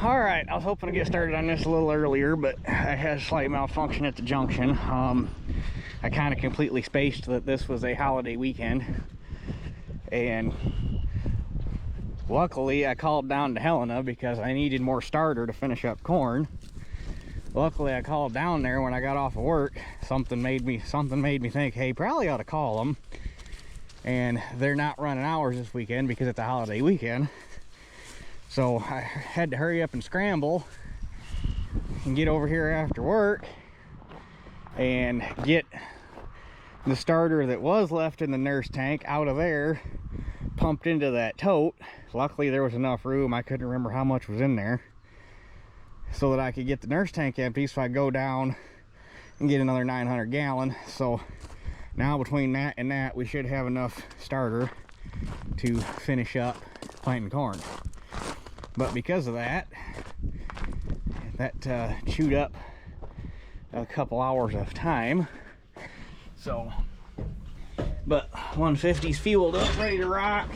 All right, I was hoping to get started on this a little earlier, but I had a slight malfunction at the junction. I kind of completely spaced that this was a holiday weekend, and luckily I called down to Helena because I needed more starter to finish up corn. Luckily I called down there when I got off of work. Something made me think, hey, probably ought to call them. And they're not running hours this weekend because it's a holiday weekend. So I had to hurry up and scramble and get over here after work and get the starter that was left in the nurse tank out of there, pumped into that tote. Luckily there was enough room, I couldn't remember how much was in there, so that I could get the nurse tank empty so I go down and get another 900 gallon. So now between that and that, we should have enough starter to finish up planting corn. But because of that chewed up a couple hours of time. So, but 150's fueled up, ready to rock.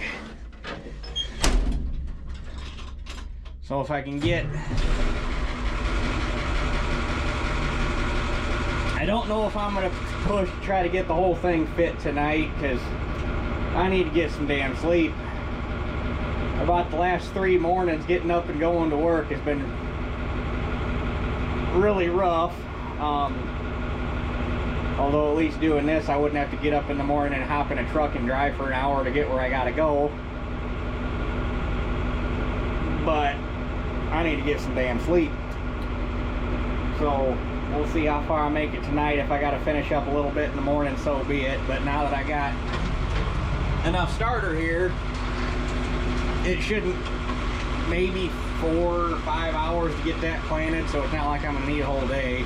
So if I can get, I don't know if I'm gonna try to get the whole thing fit tonight, because I need to get some damn sleep. About the last 3 mornings getting up and going to work has been really rough. Although at least doing this, I wouldn't have to get up in the morning and hop in a truck and drive for an hour to get where I gotta go. But I need to get some damn sleep. So we'll see how far I make it tonight. If I gotta finish up a little bit in the morning, so be it. But now that I got enough starter here, it shouldn't, maybe 4 or 5 hours to get that planted, so it's not like I'm gonna need a whole day.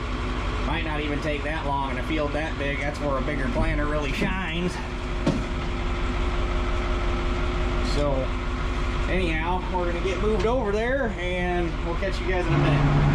Might not even take that long in a field that big. That's where a bigger planter really shines. So anyhow, we're gonna get moved over there and we'll catch you guys in a minute.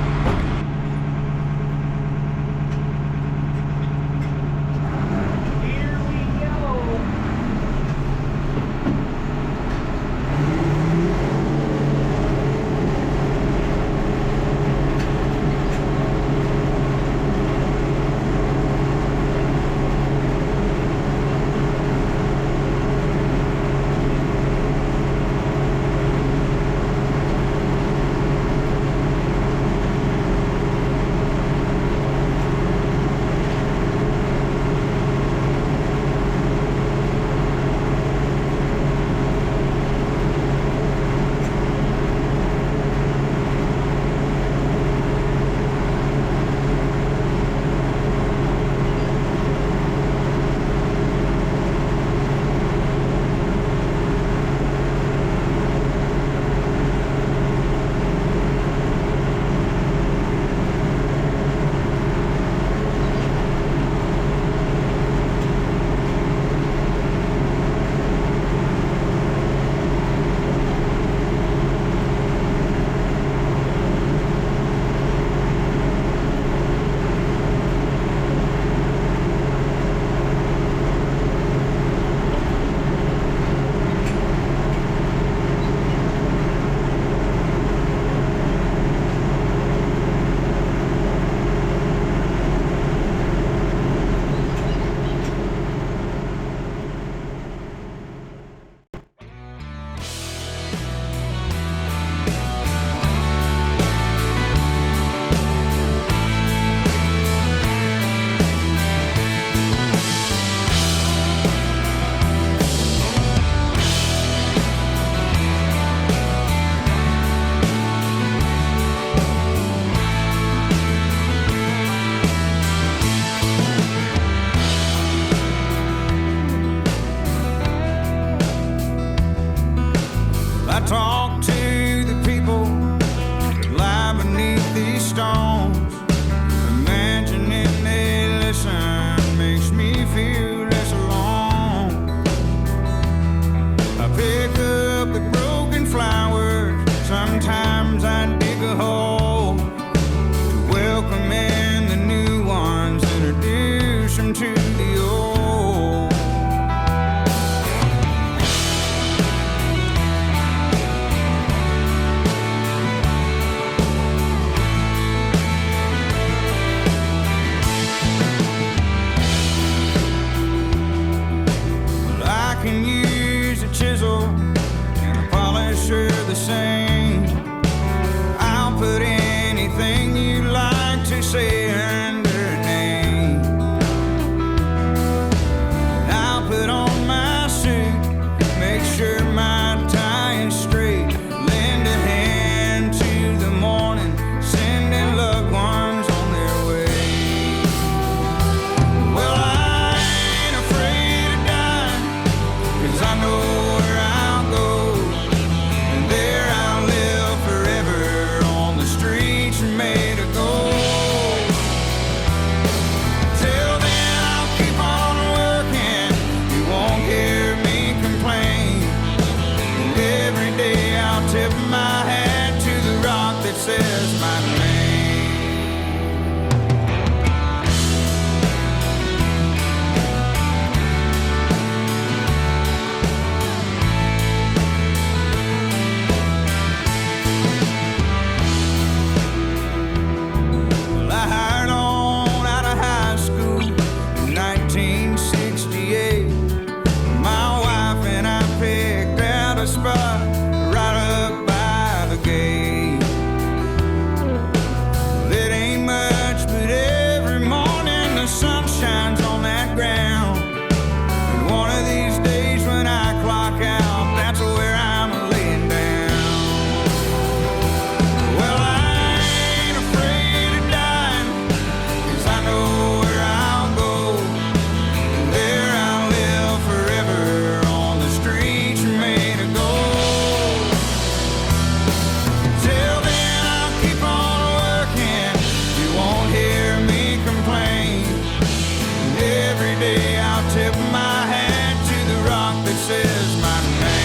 Every day I'll tip my hat to the rock that says my name.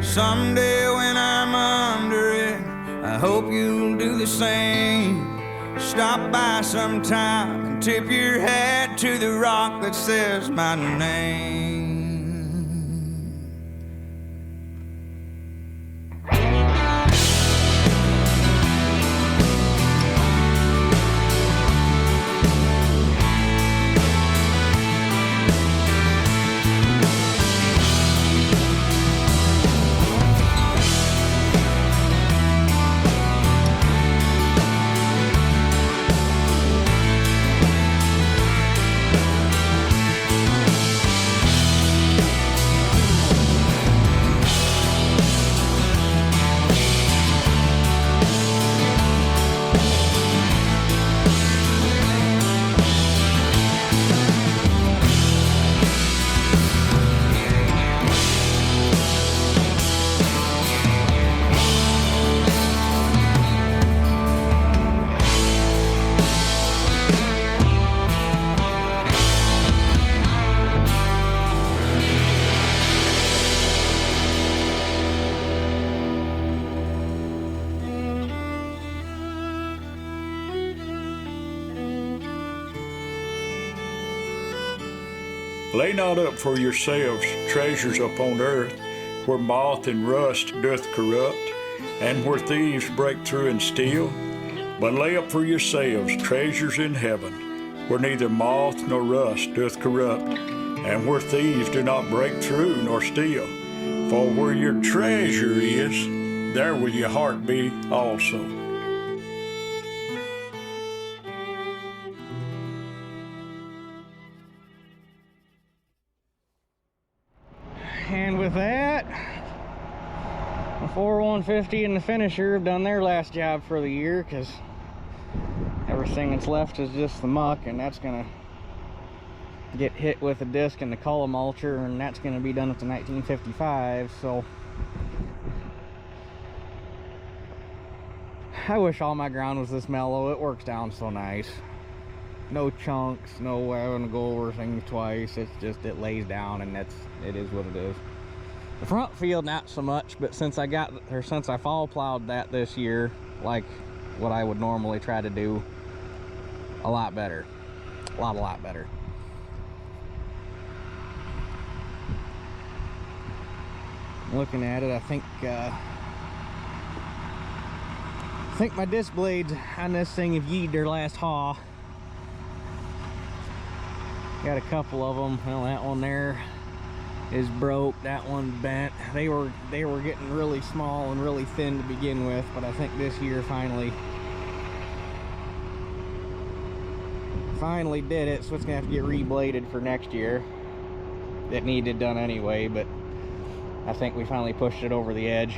Someday when I'm under it, I hope you'll do the same. Stop by sometime and tip your hat to the rock that says my name. Lay not up for yourselves treasures upon earth, where moth and rust doth corrupt, and where thieves break through and steal. But lay up for yourselves treasures in heaven, where neither moth nor rust doth corrupt, and where thieves do not break through nor steal. For where your treasure is, there will your heart be also. And with that, the 4-150 and the finisher have done their last job for the year, because everything that's left is just the muck, and that's gonna get hit with a disc and the column mulcher, and that's gonna be done with the 1955. So I wish all my ground was this mellow. It works down so nice. No chunks, no having to go over things twice. It's just, it lays down, and it is what it is. The front field, not so much, but since I fall plowed that this year, like what I would normally try to do, a lot better. A lot better. Looking at it, I think my disc blades on this thing have yeed their last haul. Got a couple of them. Well, that one there is broke, that one bent. They were getting really small and really thin to begin with, but I think this year finally did it, so it's gonna have to get rebladed for next year. It needed done anyway, but I think we finally pushed it over the edge.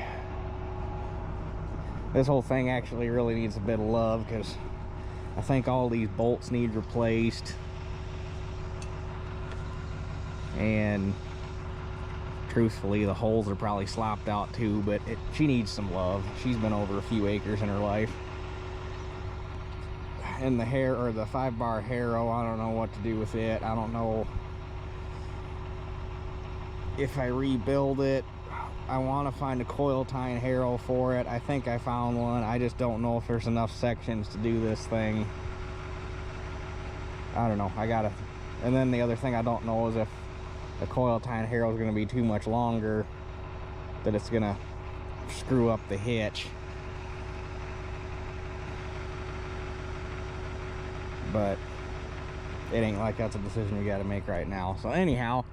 This whole thing actually really needs a bit of love, because I think all these bolts need replaced, and truthfully the holes are probably slopped out too, but she needs some love. She's been over a few acres in her life. And the the 5-bar harrow, I don't know what to do with it. I don't know if I rebuild it, I want to find a coil tying harrow for it. I think I found one. I just don't know if there's enough sections to do this thing. I don't know. I gotta. And then the other thing I don't know is if the coil tying harrow is going to be too much longer, that it's going to screw up the hitch. But it ain't like that's a decision you got to make right now. So anyhow,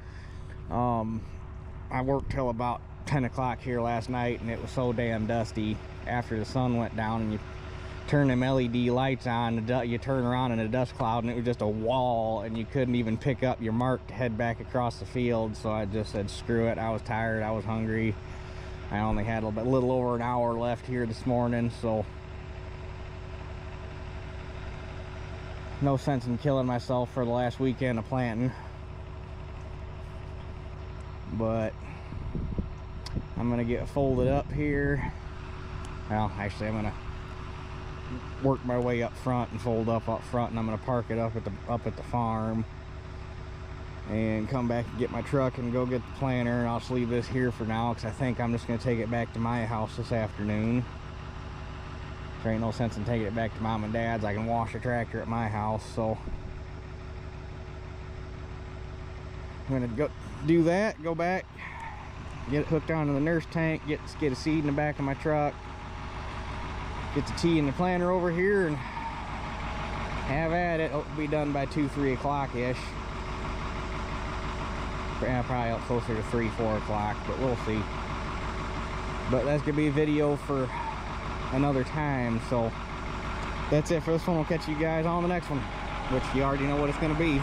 I worked till about 10 o'clock here last night, and it was so damn dusty after the sun went down, and you turn them LED lights on, you turn around in a dust cloud, and it was just a wall, and you couldn't even pick up your mark to head back across the field. So I just said screw it. I was tired, I was hungry. I only had a little over an hour left here this morning, so no sense in killing myself for the last weekend of planting. But I'm gonna get folded up here. Well, actually, I'm gonna work my way up front and fold up front, and I'm gonna park it up at the farm and come back and get my truck and go get the planter. And I'll just leave this here for now, because I think I'm just gonna take it back to my house this afternoon. There ain't no sense in taking it back to mom and dad's. I can wash the tractor at my house, so I'm gonna go do that, go back, get it hooked onto the nurse tank, get a seed in the back of my truck, get the T in the planter over here, and have at it. It'll be done by 2-3 o'clock ish. Probably closer to 3-4 o'clock, but we'll see. But that's gonna be a video for another time. So that's it for this one. We'll catch you guys on the next one, which you already know what it's gonna be.